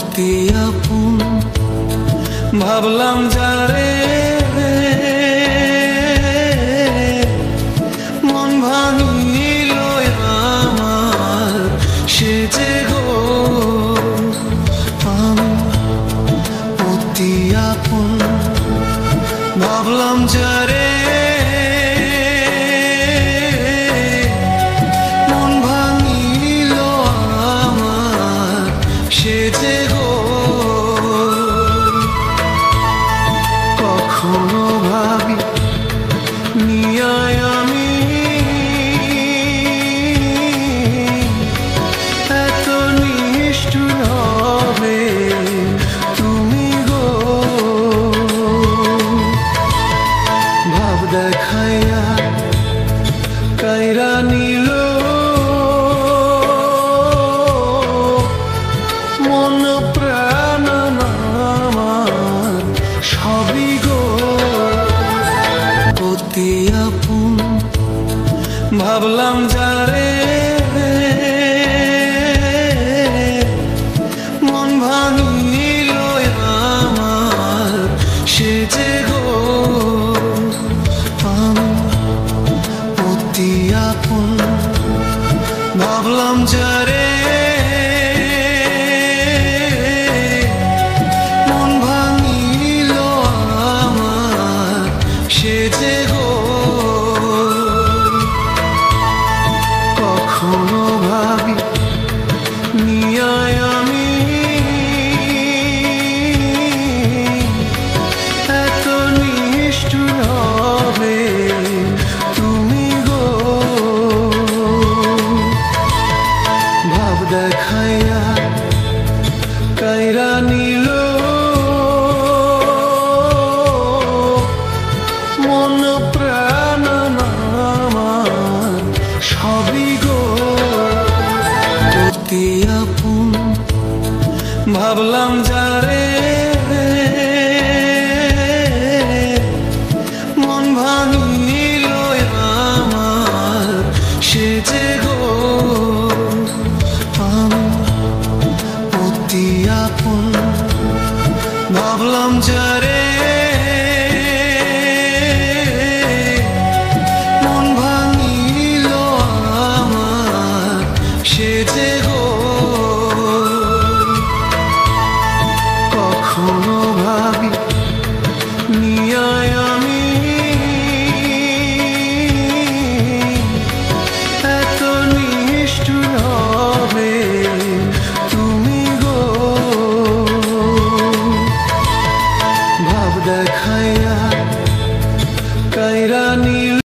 অতি আপন ভাবলাম যারে মন ভাঙিল আমার সে যে গো আমি অতি আপন ভাবলাম যারে মন ভাঙিল আমার সে যে গো কখনো ভাবি নিয়ায় আমি এত নিষ্ঠুর হবে তুমি গো ভাব দেখাইয়া কাইরা নিল মন প্রাণ আমার সবই গো অতি আপন ভাবলাম যারে মন ভাঙিল আমার সে যে গো আমি অতি আপন ভাবলাম যারে মন ভাঙিল আমার সে যে গো কখনো ভাবি নিয়ায় আমি এত নিষ্ঠুর হবে তুমি গো ভাব দেখাইয়া কাইরা নিল মন প্রাণ আমার সবই গো অতি আপন ভাবলাম যারে মন ভাঙিল আমার সে যে গো আমি অতি আপন ভাবলাম যারে মন ভাঙিল আমার সে যে গো কখনো ভাবি নিয়ায় আমি এত নিষ্ঠুর হবে তুমি গো ভাব দেখাইয়া